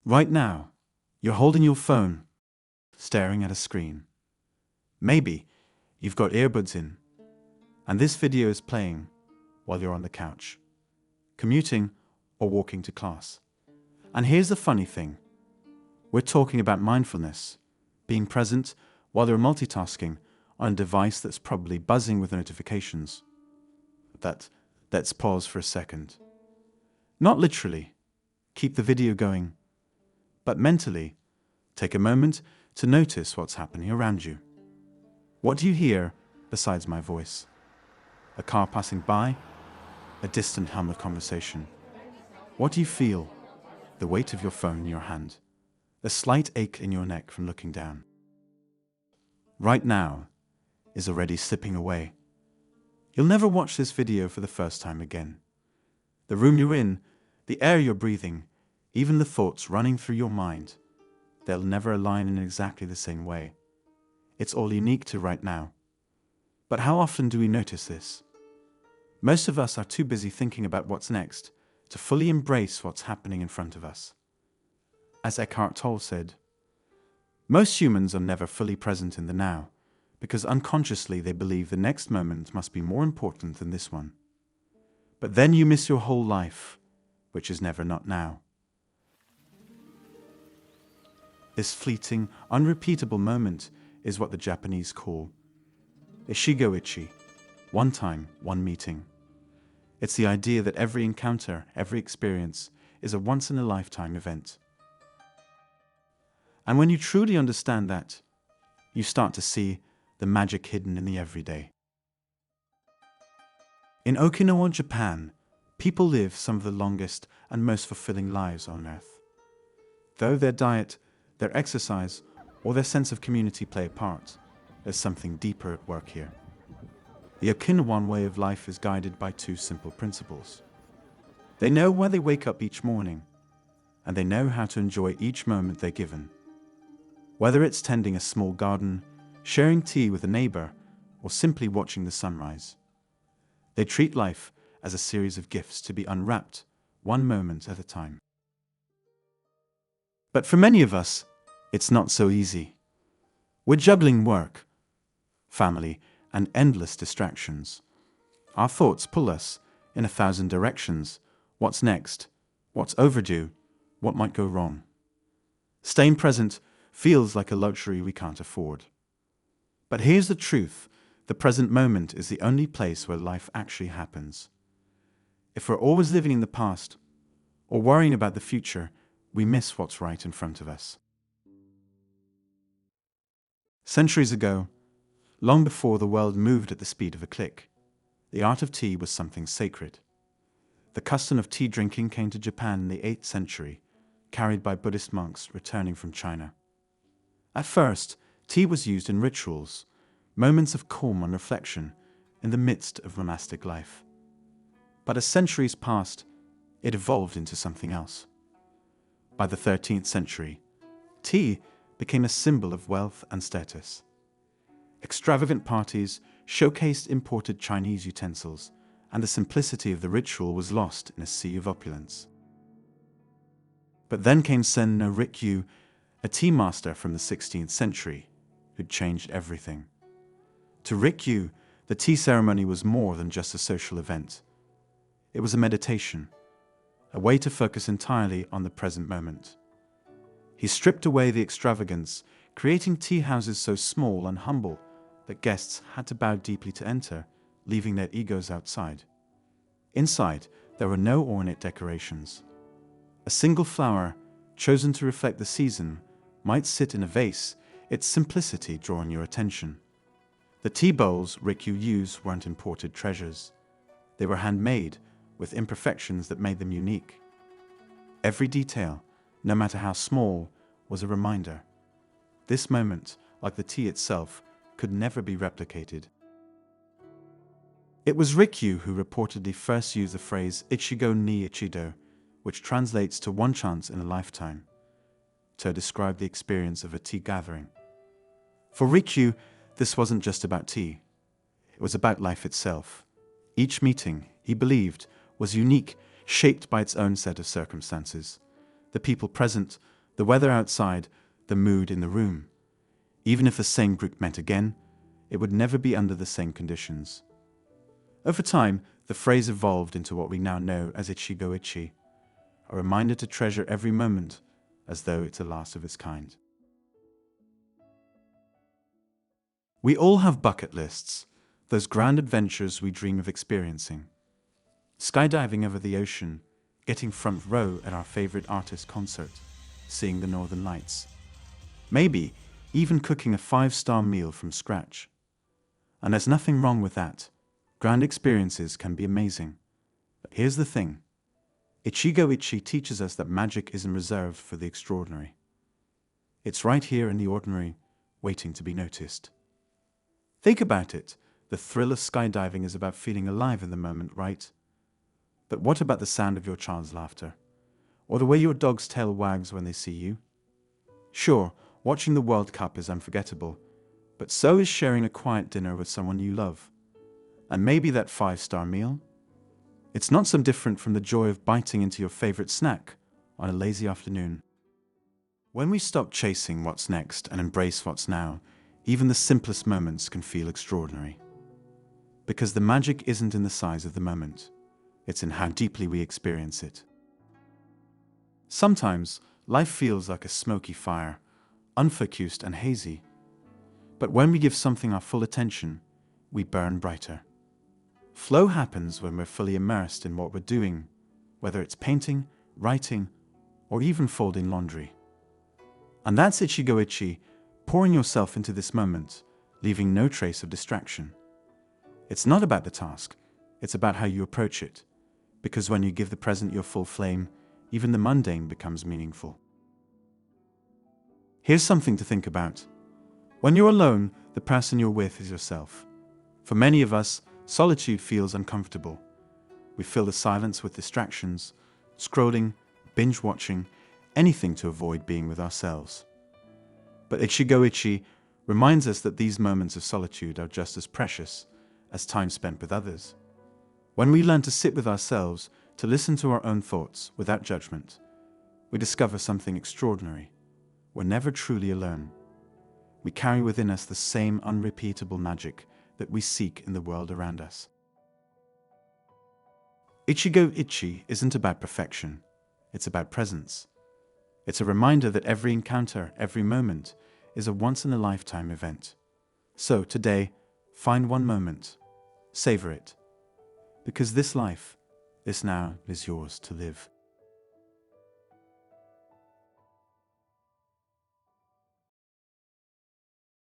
Right now, you're holding your phone, staring at a screen. Maybe you've got earbuds in, and this video is playing while you're on the couch, commuting or walking to class. And here's the funny thing. We're talking about mindfulness, being present while you're multitasking on a device that's probably buzzing with notifications. Let's pause for a second. Not literally, keep the video going, but mentally, take a moment to notice what's happening around you. What do you hear besides my voice? A car passing by? A distant hum of conversation? What do you feel? The weight of your phone in your hand? A slight ache in your neck from looking down? Right now is already slipping away. You'll never watch this video for the first time again. The room you're in, the air you're breathing, even the thoughts running through your mind, they'll never align in exactly the same way. It's all unique to right now. But how often do we notice this? Most of us are too busy thinking about what's next to fully embrace what's happening in front of us. As Eckhart Tolle said, most humans are never fully present in the now, because unconsciously they believe the next moment must be more important than this one. But then you miss your whole life, which is never not now. This fleeting, unrepeatable moment is what the Japanese call Ichigo Ichie, one time, one meeting. It's the idea that every encounter, every experience is a once-in-a-lifetime event. And when you truly understand that, you start to see the magic hidden in the everyday. In Okinawa, Japan, people live some of the longest and most fulfilling lives on earth. Though their diet, their exercise, or their sense of community play a part, there's something deeper at work here. The Okinawan way of life is guided by two simple principles. They know why they wake up each morning, and they know how to enjoy each moment they're given. Whether it's tending a small garden, sharing tea with a neighbor, or simply watching the sunrise. They treat life as a series of gifts to be unwrapped, one moment at a time. But for many of us, it's not so easy. We're juggling work, family, and endless distractions. Our thoughts pull us in 1,000 directions. What's next? What's overdue? What might go wrong? Staying present feels like a luxury we can't afford. But here's the truth. The present moment is the only place where life actually happens. If we're always living in the past or worrying about the future, we miss what's right in front of us. Centuries ago, long before the world moved at the speed of a click, the art of tea was something sacred. The custom of tea drinking came to Japan in the 8th century, carried by Buddhist monks returning from China. At first, tea was used in rituals, moments of calm and reflection in the midst of monastic life. But as centuries passed, it evolved into something else. By the 13th century, tea became a symbol of wealth and status. Extravagant parties showcased imported Chinese utensils, and the simplicity of the ritual was lost in a sea of opulence. But then came Sen no Rikyu, a tea master from the 16th century, who'd changed everything. To Rikyu, the tea ceremony was more than just a social event. It was a meditation, a way to focus entirely on the present moment. He stripped away the extravagance, creating tea houses so small and humble that guests had to bow deeply to enter, leaving their egos outside. Inside, there were no ornate decorations. A single flower, chosen to reflect the season, might sit in a vase, its simplicity drawing your attention. The tea bowls Rikyu used weren't imported treasures. They were handmade, with imperfections that made them unique. Every detail, no matter how small, was a reminder. This moment, like the tea itself, could never be replicated. It was Rikyu who reportedly first used the phrase Ichigo ni Ichido, which translates to one chance in a lifetime, to describe the experience of a tea gathering. For Rikyu, this wasn't just about tea. It was about life itself. Each meeting, he believed, was unique, shaped by its own set of circumstances. The people present The weather outside, the mood in the room. Even if the same group met again, it would never be under the same conditions. Over time, the phrase evolved into what we now know as Ichigo Ichie, a reminder to treasure every moment as though it's the last of its kind. We all have bucket lists, those grand adventures we dream of experiencing. Skydiving over the ocean, getting front row at our favorite artist concert, seeing the Northern Lights. Maybe even cooking a 5-star meal from scratch. And there's nothing wrong with that. Grand experiences can be amazing. But here's the thing. Ichigo Ichie teaches us that magic isn't reserved for the extraordinary. It's right here in the ordinary, waiting to be noticed. Think about it. The thrill of skydiving is about feeling alive in the moment, right? But what about the sound of your child's laughter? Or the way your dog's tail wags when they see you? Sure, watching the World Cup is unforgettable, but so is sharing a quiet dinner with someone you love. And maybe that 5-star meal? It's not so different from the joy of biting into your favorite snack on a lazy afternoon. When we stop chasing what's next and embrace what's now, even the simplest moments can feel extraordinary. Because the magic isn't in the size of the moment, it's in how deeply we experience it. Sometimes, life feels like a smoky fire, unfocused and hazy. But when we give something our full attention, we burn brighter. Flow happens when we're fully immersed in what we're doing, whether it's painting, writing, or even folding laundry. And that's Ichigo Ichie, pouring yourself into this moment, leaving no trace of distraction. It's not about the task, it's about how you approach it, because when you give the present your full flame, even the mundane becomes meaningful. Here's something to think about. When you're alone, the person you're with is yourself. For many of us, solitude feels uncomfortable. We fill the silence with distractions, scrolling, binge-watching, anything to avoid being with ourselves. But Ichigo Ichie reminds us that these moments of solitude are just as precious as time spent with others. When we learn to sit with ourselves, to listen to our own thoughts without judgment, we discover something extraordinary. We're never truly alone. We carry within us the same unrepeatable magic that we seek in the world around us. Ichigo Ichie isn't about perfection, it's about presence. It's a reminder that every encounter, every moment, is a once-in-a-lifetime event. So today, find one moment, savor it, because this life, this now, is yours to live.